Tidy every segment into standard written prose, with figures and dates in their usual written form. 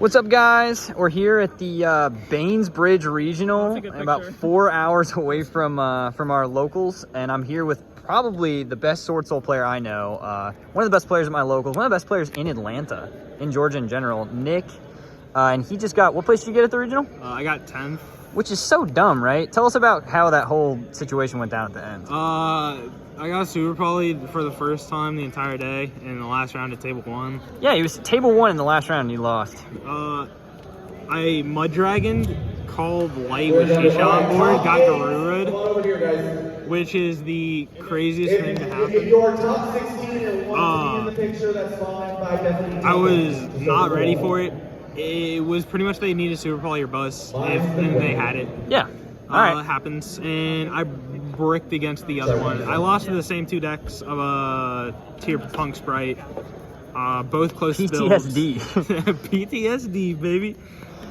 What's up, guys? We're here at the Banesbridge Regional, about 4 hours away from our locals, and I'm here with probably the best Swordsoul player I know, one of the best players at my locals, one of the best players in Atlanta, in Georgia in general, Nick, and he just got, what place did you get at the regional? I got 10th. Which is so dumb, right? Tell us about how that whole situation went down at the end. I got super poly'd for the first time the entire day in the last round at table 1. Yeah, he was table 1 in the last round and he lost. I mud dragoned, called light with Shisha on board, got Garuru'd, which is the craziest thing to happen. If you're top 16 and want to be in the picture, that's fine. I was not ready for it. It was pretty much they needed super poly or bust if they had it. Yeah. All right. It happens, and I bricked against the other one. I lost to the same 2 decks of a Tier Punk Sprite. Both close PTSD. PTSD, baby.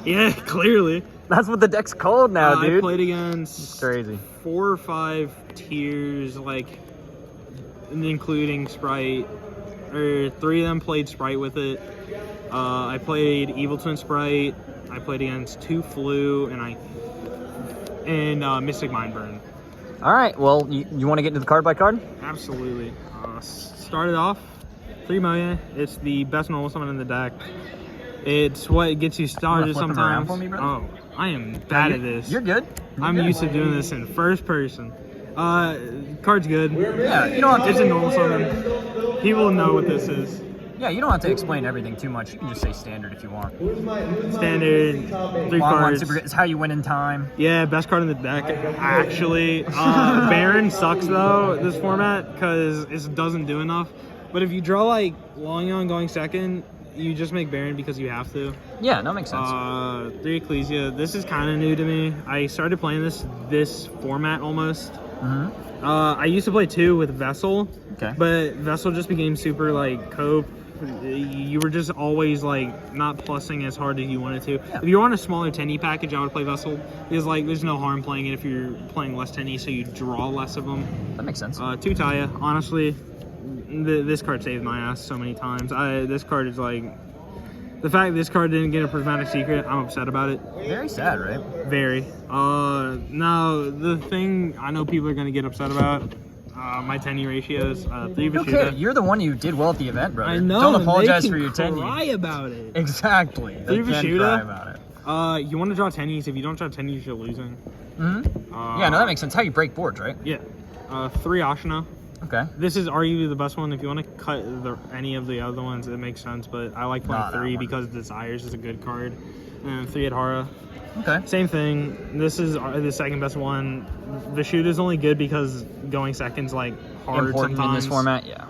Yeah, clearly. That's what the deck's called now, dude. I played against it's crazy. 4 or 5 tiers, like, including Sprite. Or 3 of them played Sprite with it. I played Evil Twin Sprite. I played against 2 Flu, and Mystic Mindburn. All right. Well, you want to get into the card by card? Absolutely. Started off 3 million. It's the best normal summon in the deck. It's what gets you started sometimes. For me, oh, I am bad at this. You're good. I'm used to doing this in first person. Card's good. Yeah, you don't have to. It's a normal summon. People know what this is. Yeah, you don't have to explain everything too much. You can just say standard if you want. Standard, 3 cards. It's how you win in time. Yeah, best card in the deck, actually. Baron sucks, though, this format, because it doesn't do enough. But if you draw, like, Longyong going second, you just make Baron because you have to. Yeah, that makes sense. 3 Ecclesia. This is kind of new to me. I started playing this format almost. Mm-hmm. I used to play 2 with Vessel. Okay. But Vessel just became super, like, cope. You were just always, like, not plussing as hard as you wanted to. Yeah. If you're on a smaller Tenyi package, I would play Vessel. Because, like, there's no harm playing it if you're playing less Tenyi, so you draw less of them. That makes sense. 2 Taya. Honestly, this card saved my ass so many times. This card is, like... The fact this card didn't get a prismatic secret, I'm upset about it. Very sad, right? Very. Now, the thing I know people are going to get upset about... my Tenyi ratios, 3 Vashida. Okay, you're the one who did well at the event, brother. I know. Don't apologize for your Tenyi. Tenyi. Cry about it. Exactly. They 3 can Vashida. cry about it. You want to draw Tenyis. If you don't draw Tenyis, you're losing. Mm-hmm. Yeah, no, that makes sense. How you break boards, right? Yeah. 3 Ashina. Okay. This is arguably the best one. If you want to cut any of the other ones, it makes sense. But I like playing 3 because Desires is a good card. And 3 Adhara. Okay. Same thing. This is the second best one. Vashida is only good because going second's like hard important sometimes. in this format, yeah.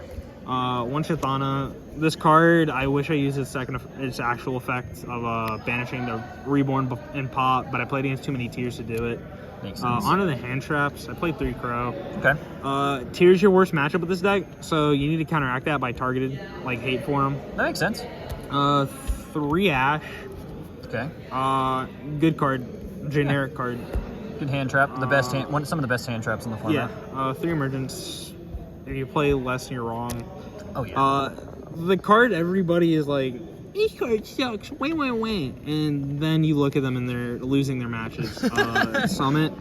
1 Shathana. This card, I wish I used its actual effect of banishing the Reborn and Pop, but I played against too many tiers to do it. Makes sense. Onto the hand traps. I played 3 Crow. Okay. Tier's your worst matchup with this deck, so you need to counteract that by targeted, like hate for him. That makes sense. 3 Ash. Okay. Good card, generic card. Good hand trap. The best hand, some of the best hand traps in the format. Yeah. 3 Emergence. If you play less, you're wrong. Oh yeah. The card everybody is like, this card sucks. Wait. And then you look at them and they're losing their matches. Summit.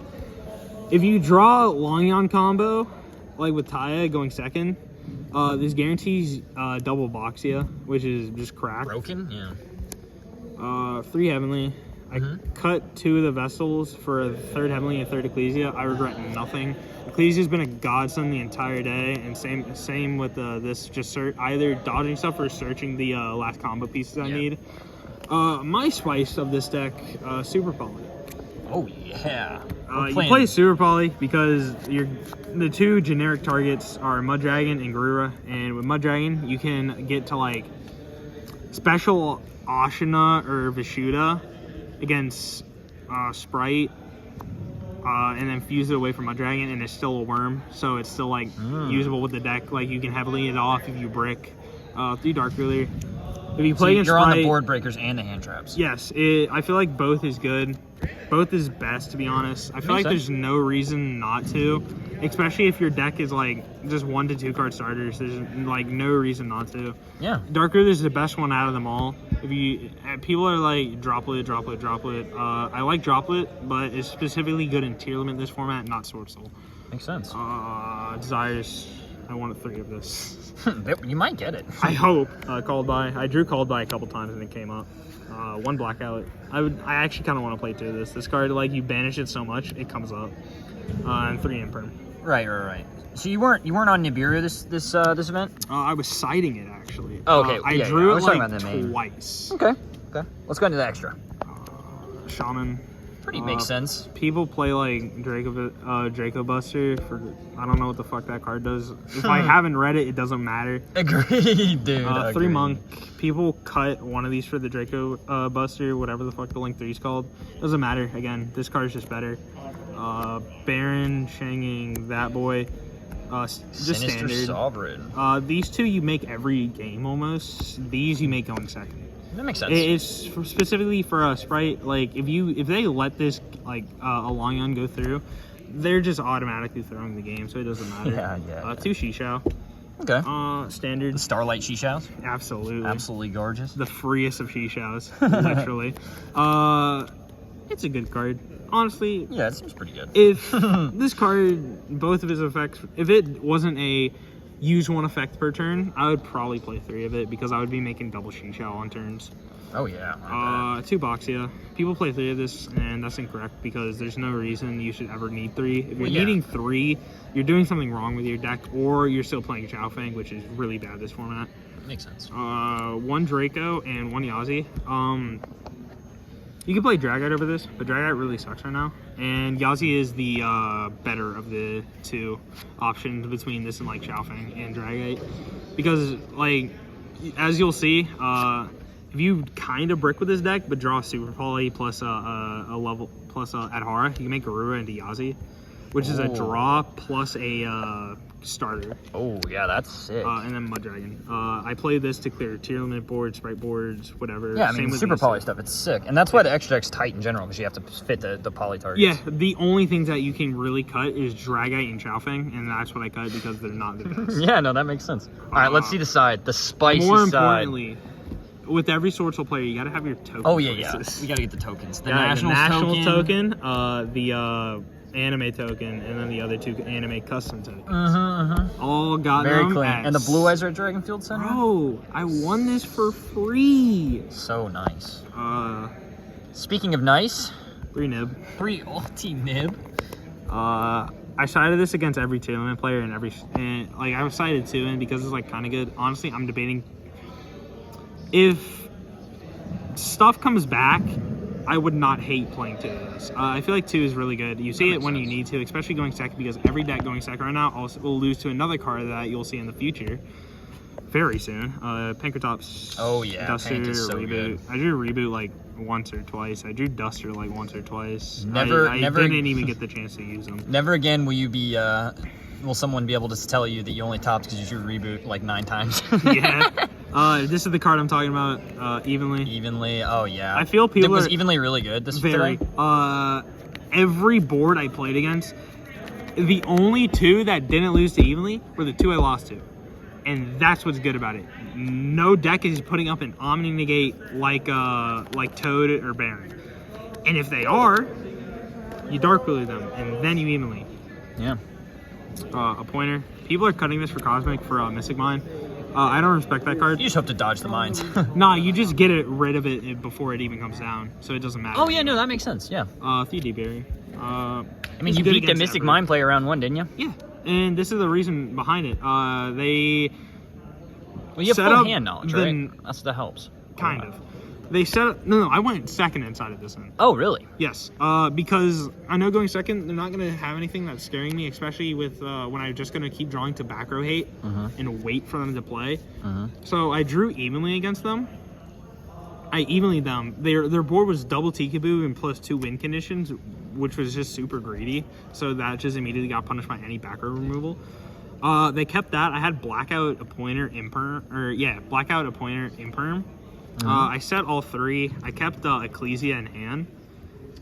If you draw Longyong combo, like with Taya going second, this guarantees double Boxia, which is just crack. Broken? Yeah. 3 Heavenly. I cut 2 of the Vessels for a 3rd Heavenly and 3rd Ecclesia. I regret nothing. Ecclesia's been a godsend the entire day, and same with this. Just either dodging stuff or searching the last combo pieces I need. My spice of this deck, Super Poly. Oh yeah. You play Super Poly because the 2 generic targets are Mud Dragon and Garura, and with Mud Dragon you can get to like special Ashina or Vashida against Sprite, and then fuse it away from Mud Dragon, and it's still a worm, so it's still like usable with the deck. Like you can heavily it off if you brick. 3 Dark Ruler. If you play against you're on the right- board breakers and the hand traps. Yes, I feel like both is good. Both is best, to be honest. I feel like Makes sense. there's no reason not to, especially if your deck is like just 1 to 2 card starters. There's like no reason not to. Yeah. Dark Earth is the best one out of them all. If you people are like droplet. I like droplet, but it's specifically good in tier limit this format, not Swordsoul. Makes sense. Desires. I wanted 3 of this. You might get it. I hope. Called by. I drew called by a couple times and it came up. 1 blackout. I actually kind of want to play 2 of this. This card, like, you banish it so much, it comes up. And 3 imperm. Right. So you weren't on Nibiru this event? I was citing it actually. Oh, okay. I Yeah, drew I it was talking like about the main. twice. Okay. Let's go into the extra. Shaman. Pretty makes sense. People play like Draco Buster for I don't know what the fuck that card does. If I haven't read it, it doesn't matter. Agreed, dude. 3 agreed. monk. People cut one of these for the Draco Buster, whatever the fuck the Link 3 is called. Doesn't matter. Again, this card is just better. Baron, Shanging, that boy. Just Sinister standard. Sovereign. These 2 you make every game almost. These you make going second. That makes sense. It's specifically for us, right? Like if they let this like a Longyun go through, they're just automatically throwing the game, so it doesn't matter. Yeah. 2 Shishao. Okay. Standard. The Starlight Shishaos. Absolutely Gorgeous. the freest of Shishaos, literally. It's a good card. Honestly, Yeah, it seems pretty good. if this card, both of his effects, if it wasn't a use 1 effect per turn, I would probably play 3 of it because I would be making double Shishao on turns. Oh yeah. 2 Boxia. People play 3 of this, and that's incorrect because there's no reason you should ever need 3. If you're needing 3, you're doing something wrong with your deck, or you're still playing Xiaofeng, which is really bad this format. Makes sense. 1 Draco and 1 Yazi. You can play Dragite over this, but Dragite really sucks right now. And Yazi is the better of the 2 options between this and like Xiaofeng and Dragite. Because like, as you'll see, if you kind of brick with this deck, but draw Super Poly plus a level plus Adhara, you can make Garura into Yazi, which is a draw plus a starter. Oh yeah, that's sick. And then Mud Dragon. I play this to clear tier limit boards, sprite boards, whatever. Yeah, I Same mean, with Super these Poly two. stuff, it's sick. And that's why the extra deck's tight in general, because you have to fit the poly targets. Yeah, the only things that you can really cut is Dragite and Xiaofeng, and that's what I cut because they're not the best. Yeah, no, that makes sense. All right, let's see the side. The spicy More side. importantly, with every Swordsoul player, you gotta have your token. Oh, yeah. choices. We got to get the tokens. The Yeah, Nationals National token, the anime token, and then the other 2 anime custom tokens. All got Very them clean. at- And the Blue Eyes are at Dragonfield Center? Bro, I won this for free. So nice. 3 Speaking of nice, nib. 3 ulti nib. I sided this against every tier limit player and like I was sided 2 in because it's like kind of good. Honestly, I'm debating if stuff comes back. I would not hate playing 2 of this. I feel like 2 is really good. You see it when you need to, especially going second, because every deck going second right now also will lose to another card that you'll see in the future very soon. Pankratops. Oh, yeah, Duster, Pank is so Reboot. good. I drew Reboot like once or twice. I drew Duster like once or twice. Never- I never- didn't even get the chance to use them. Never again will you be, will someone be able to tell you that you only topped because you drew Reboot like 9 times? Yeah. This is the card I'm talking about, Evenly. Evenly, oh yeah. I feel people Was are Evenly really good this very. today? Every board I played against, the only 2 that didn't lose to Evenly were the 2 I lost to. And that's what's good about it. No deck is putting up an Omni Negate like Toad or Baron. And if they are, you Dark Blue them, and then you Evenly. Yeah. A pointer. People are cutting this for Cosmic for Mystic Mine. I don't respect that card. You just hope to dodge the mines. Nah, you just get rid of it before it even comes down, so it doesn't matter. Oh yeah, no, that makes sense, yeah. 3D Berry. I mean, you beat the Mystic Mine player round 1, didn't you? Yeah, and this is the reason behind it. They Well, you have set full up hand knowledge, the- right? That helps. kind of. They set up. No, I went second inside of this one. Oh, really? Yes, because I know going second, they're not going to have anything that's scaring me, especially with when I'm just going to keep drawing to back row hate and wait for them to play. So I drew evenly against them. I evenly them. Their board was double Tikaboo and plus 2 win conditions, which was just super greedy. So that just immediately got punished by any back row removal. They kept that. I had Blackout, a pointer, Imperm, Blackout, a pointer, Imperm. I set all 3. I kept Ecclesia in hand.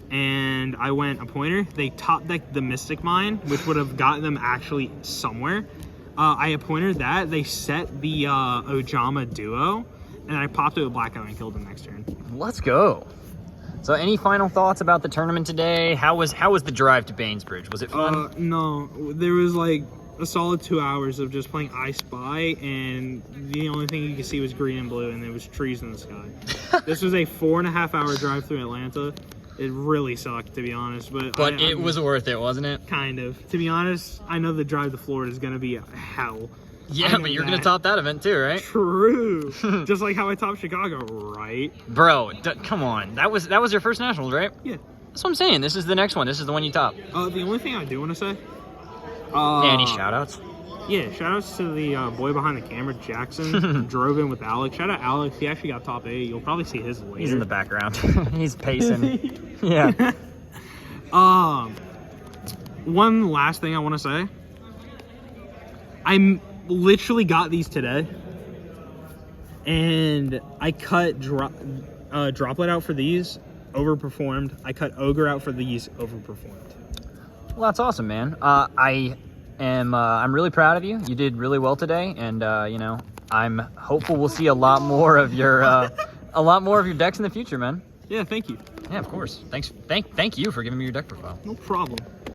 And I went a pointer. They top decked the Mystic Mine, which would have gotten them actually somewhere. I appointed that. They set the Ojama Duo. And I popped it with Blackout and killed them next turn. Let's go. So any final thoughts about the tournament today? How was the drive to Banesbridge? Was it fun? No. There was like a solid 2 hours of just playing I Spy, and the only thing you could see was green and blue, and there was trees in the sky. This was a 4.5-hour drive through Atlanta. It really sucked, to be honest. But it was worth it, wasn't it? Kind of. To be honest, I know the drive to Florida is going to be hell. Yeah, but you're going to top that event too, right? True. Just like how I topped Chicago, right? Bro, come on. That was your first Nationals, right? Yeah. That's what I'm saying. This is the next one. This is the one you top. The only thing I do want to say... Any shout-outs? Yeah, shout-outs to the boy behind the camera, Jackson. Drove in with Alex. Shout out Alex. He actually got top 8. You'll probably see his later. He's in the background. He's pacing. Yeah. One last thing I want to say. I literally got these today. And I cut Droplet out for these. Overperformed. I cut Ogre out for these. Overperformed. Well, that's awesome, man. I'm really proud of you. You did really well today, and I'm hopeful we'll see a lot more of your decks in the future, man. Yeah, thank you. Yeah, of course. Thank you for giving me your deck profile. No problem.